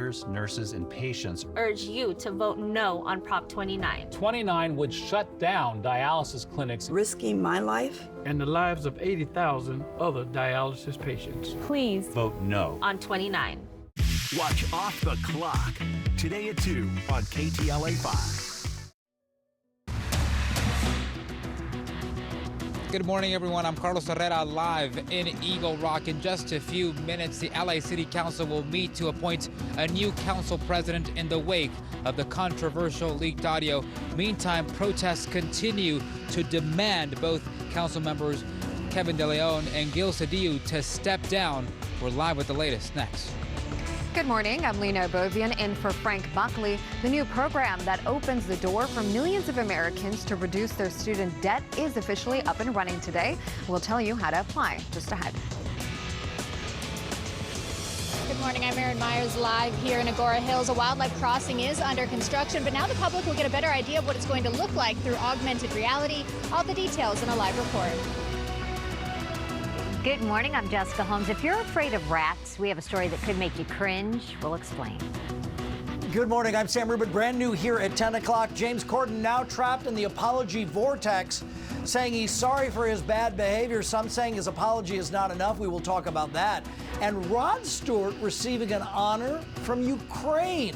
doctors, nurses, and patients urge you to vote no on Prop 29. 29 would shut down dialysis clinics, risking my life and the lives of 80,000 other dialysis patients. Please vote no on 29. Watch Off the Clock today at 2 on KTLA 5. Good morning, everyone. I'm Carlos Herrera, live in Eagle Rock. In just a few minutes, the LA City Council will meet to appoint a new council president in the wake of the controversial leaked audio. Meantime, protests continue to demand both council members Kevin De Leon and Gil Cedillo to step down. We're live with the latest next. Good morning. I'm Lena Bovian in for Frank Buckley. The new program that opens the door for millions of Americans to reduce their student debt is officially up and running today. We'll tell you how to apply just ahead. Good morning. I'm Erin Myers live here in Agora Hills. A wildlife crossing is under construction, but now the public will get a better idea of what it's going to look like through augmented reality. All the details in a live report. Good morning, I'm Jessica Holmes. If you're afraid of rats, we have a story that could make you cringe. We'll explain. Good morning, I'm Sam Rubin. Brand new here at 10 o'clock. James Corden now trapped in the apology vortex, saying he's sorry for his bad behavior. Some saying his apology is not enough. We will talk about that. And Rod Stewart receiving an honor from Ukraine.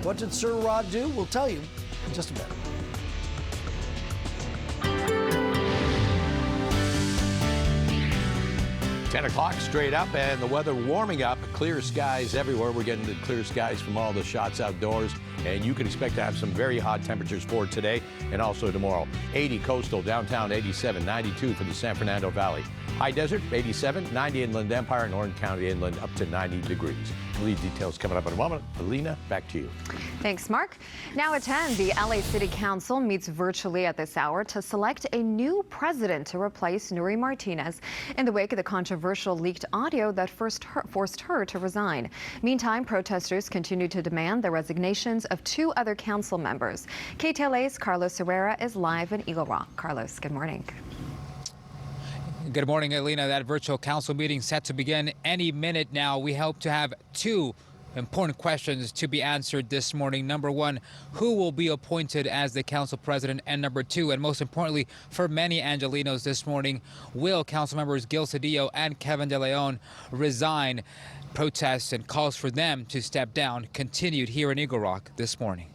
What did Sir Rod do? We'll tell you in just a bit. 10 o'clock straight up, and the weather warming up. Clear skies everywhere. We're getting the clear skies from all the shots outdoors, and you can expect to have some very hot temperatures for today and also tomorrow. 80 coastal, downtown 87, 92 for the San Fernando Valley. High desert 87, 90 inland Empire, and Orange County inland up to 90 degrees. Lead details coming up in a moment. Alina, back to you. Thanks, Mark. Now at 10, the LA City Council meets virtually at this hour to select a new president to replace Nury Martinez in the wake of the controversial leaked audio that first forced her to resign. Meantime, protesters continue to demand the resignations of two other council members. KTLA's Carlos Herrera is live in Eagle Rock. Carlos, good morning. Good morning, Alina. That virtual council meeting set to begin any minute now. We hope to have two important questions to be answered this morning. Number one, who will be appointed as the council president? And number two, and most importantly for many Angelenos this morning, will council members Gil Cedillo and Kevin De Leon resign? Protests and calls for them to step down continued here in Eagle Rock this morning.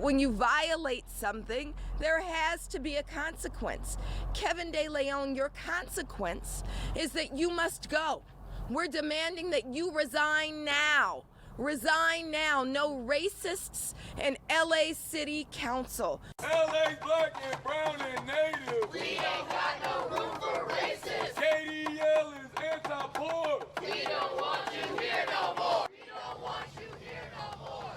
When you violate something, there has to be a consequence. Kevin De Leon, your consequence is that you must go. We're demanding that you resign now. Resign now. No racists in LA City Council. LA's black and brown and native. We ain't got no room for racists. KDL is anti-poor. We don't want you here no more. We don't want you here no more.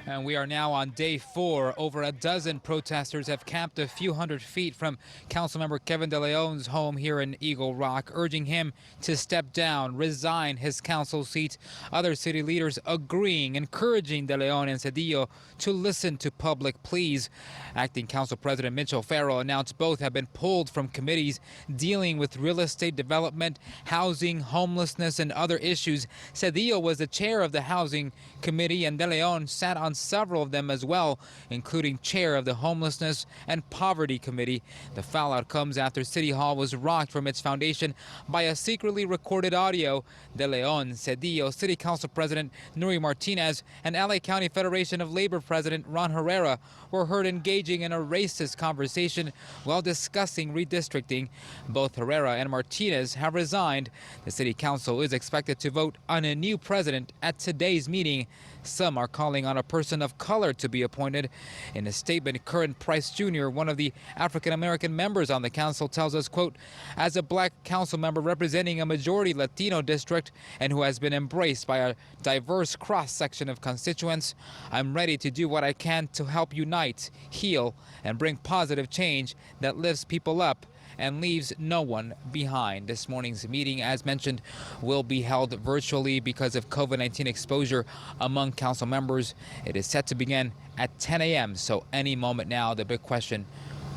And we are now on day 4. Over a dozen protesters have camped a few hundred feet from Councilmember Kevin De Leon's home here in Eagle Rock, urging him to step down, resign his council seat. Other city leaders agreeing, encouraging De Leon and Cedillo to listen to public pleas. Acting Council President Mitchell Farrell announced both have been pulled from committees dealing with real estate development, housing, homelessness, and other issues. Cedillo was the chair of the Housing Committee, and De Leon sat on several of them as well, including chair of the Homelessness and Poverty Committee. The fallout comes after City Hall was rocked from its foundation by a secretly recorded audio. De Leon, Cedillo, City Council President Nury Martinez, and LA County Federation of Labor President Ron Herrera were heard engaging in a racist conversation while discussing redistricting. Both Herrera and Martinez have resigned. The City Council is expected to vote on a new president at today's meeting. Some are calling on a person of color to be appointed. In a statement, Curran Price Jr., one of the African-American members on the council, tells us, quote, as a black council member representing a majority Latino district and who has been embraced by a diverse cross-section of constituents, I'm ready to do what I can to help unite, heal, and bring positive change that lifts people up and leaves no one behind. This morning's meeting, as mentioned, will be held virtually because of COVID-19 exposure among council members. It is set to begin at 10 a.m., so any moment now. The big question,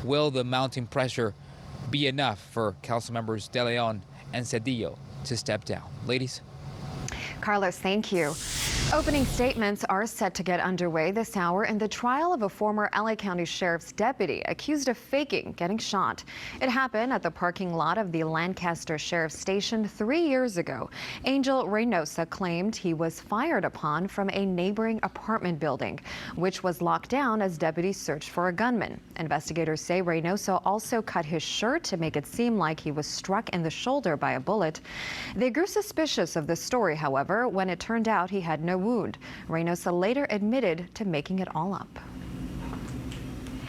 will the mounting pressure be enough for council members De Leon and Cedillo to step down? Ladies? Carlos, thank you. Opening statements are set to get underway this hour in the trial of a former LA County Sheriff's deputy accused of faking getting shot. It happened at the parking lot of the Lancaster Sheriff's Station 3 years ago. Angel Reynosa claimed he was fired upon from a neighboring apartment building, which was locked down as deputies searched for a gunman. Investigators say Reynosa also cut his shirt to make it seem like he was struck in the shoulder by a bullet. They grew suspicious of the story, however, when it turned out he had no wound. Reynosa later admitted to making it all up.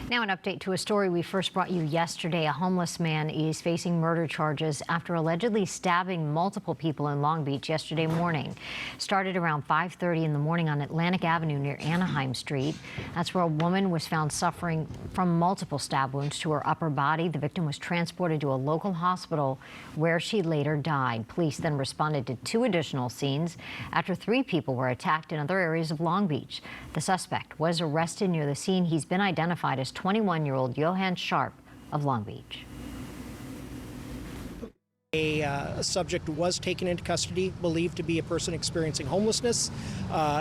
Now an update to a story we first brought you yesterday. A homeless man is facing murder charges after allegedly stabbing multiple people in Long Beach yesterday morning. Started around 5:30 in the morning on Atlantic Avenue near Anaheim Street. That's where a woman was found suffering from multiple stab wounds to her upper body. The victim was transported to a local hospital where she later died. Police then responded to 2 additional scenes after 3 people were attacked in other areas of Long Beach. The suspect was arrested near the scene. He's been identified as 21-year-old Johan Sharp of Long Beach. A subject was taken into custody, believed to be a person experiencing homelessness.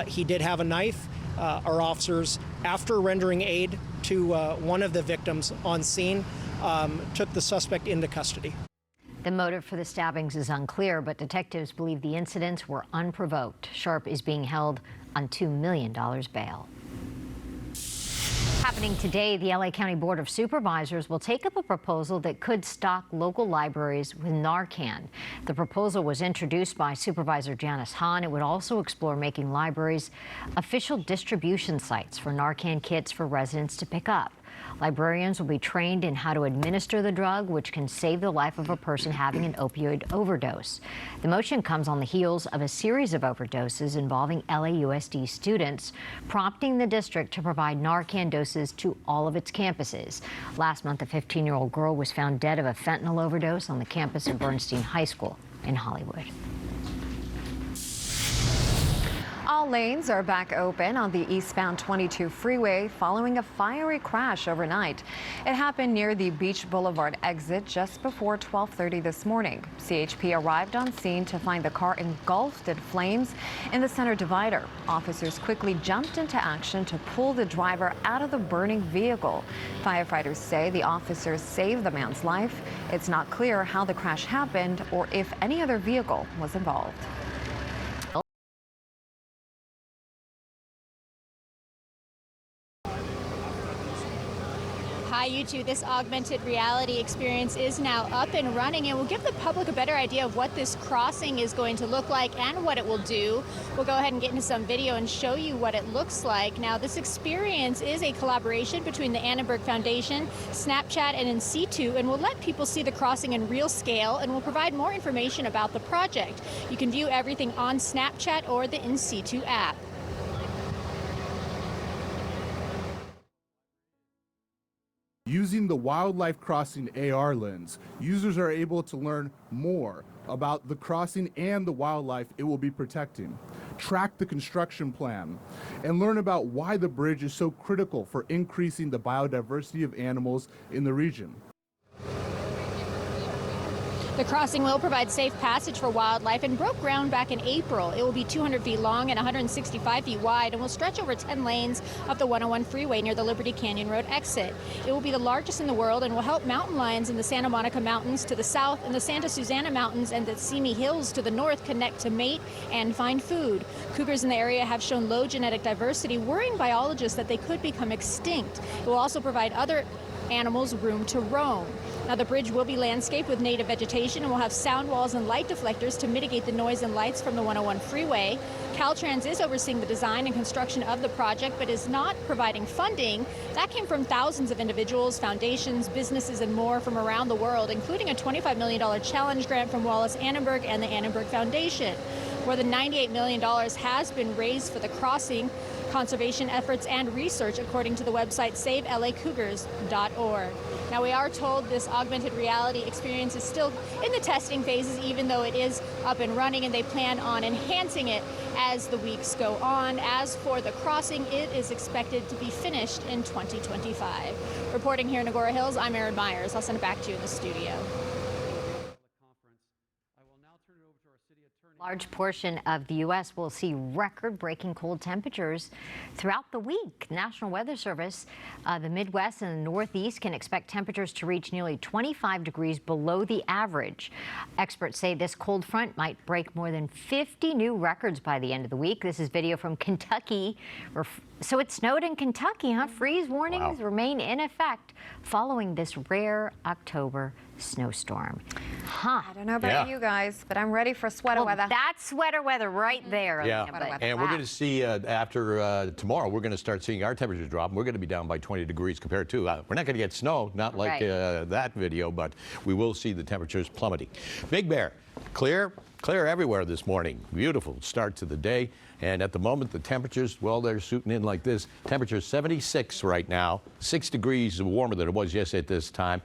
He did have a knife. Our officers, after rendering aid to one of the victims on scene, took the suspect into custody. The motive for the stabbings is unclear, but detectives believe the incidents were unprovoked. Sharp is being held on $2 million bail. Happening today, the LA County Board of Supervisors will take up a proposal that could stock local libraries with Narcan. The proposal was introduced by Supervisor Janice Hahn. It would also explore making libraries official distribution sites for Narcan kits for residents to pick up. Librarians will be trained in how to administer the drug, which can save the life of a person having an opioid overdose. The motion comes on the heels of a series of overdoses involving LAUSD students, prompting the district to provide Narcan doses to all of its campuses. Last month, a 15-year-old girl was found dead of a fentanyl overdose on the campus of Bernstein High School in Hollywood. All lanes are back open on the eastbound 22 freeway following a fiery crash overnight. It happened near the Beach Boulevard exit just before 12:30 this morning. CHP arrived on scene to find the car engulfed in flames in the center divider. Officers quickly jumped into action to pull the driver out of the burning vehicle. Firefighters say the officers saved the man's life. It's not clear how the crash happened or if any other vehicle was involved. Hi, YouTube. This augmented reality experience is now up and running and will give the public a better idea of what this crossing is going to look like and what it will do. We'll go ahead and get into some video and show you what it looks like. Now, this experience is a collaboration between the Annenberg Foundation, Snapchat, and In Situ, and will let people see the crossing in real scale and will provide more information about the project. You can view everything on Snapchat or the In Situ app. Using the Wildlife Crossing AR lens, users are able to learn more about the crossing and the wildlife it will be protecting, track the construction plan, and learn about why the bridge is so critical for increasing the biodiversity of animals in the region. The crossing will provide safe passage for wildlife and broke ground back in April. It will be 200 feet long and 165 feet wide and will stretch over 10 lanes up the 101 freeway near the Liberty Canyon Road exit. It will be the largest in the world and will help mountain lions in the Santa Monica Mountains to the south and the Santa Susana Mountains and the Simi Hills to the north connect to mate and find food. Cougars in the area have shown low genetic diversity, worrying biologists that they could become extinct. It will also provide other animals room to roam. Now, the bridge will be landscaped with native vegetation and will have sound walls and light deflectors to mitigate the noise and lights from the 101 freeway. Caltrans is overseeing the design and construction of the project, but is not providing funding. That came from thousands of individuals, foundations, businesses, and more from around the world, including a $25 million challenge grant from Wallace Annenberg and the Annenberg Foundation. More than $98 million has been raised for the crossing, conservation efforts, and research, according to the website SaveLACougars.org. Now, we are told this augmented reality experience is still in the testing phases, even though it is up and running, and they plan on enhancing it as the weeks go on. As for the crossing, it is expected to be finished in 2025. Reporting here in Agora Hills, I'm Erin Myers. I'll send it back to you in the studio. Large portion of the U.S. will see record-breaking cold temperatures throughout the week. National Weather Service, the Midwest and the Northeast can expect temperatures to reach nearly 25 degrees below the average. Experts say this cold front might break more than 50 new records by the end of the week. This is video from Kentucky. So it snowed in Kentucky, huh? Freeze warnings remain in effect following this rare October snowstorm. Huh. I don't know about you guys, but I'm ready for sweater weather. That's sweater weather right there. Yeah, and we're going to see after tomorrow, we're going to start seeing our temperatures drop. And we're going to be down by 20 degrees compared to, we're not going to get snow, not like that video, but we will see the temperatures plummeting. Big Bear, clear everywhere this morning. Beautiful start to the day. And at the moment, the temperatures, well, they're shooting in like this. Temperature 76 right now, 6 degrees warmer than it was yesterday at this time.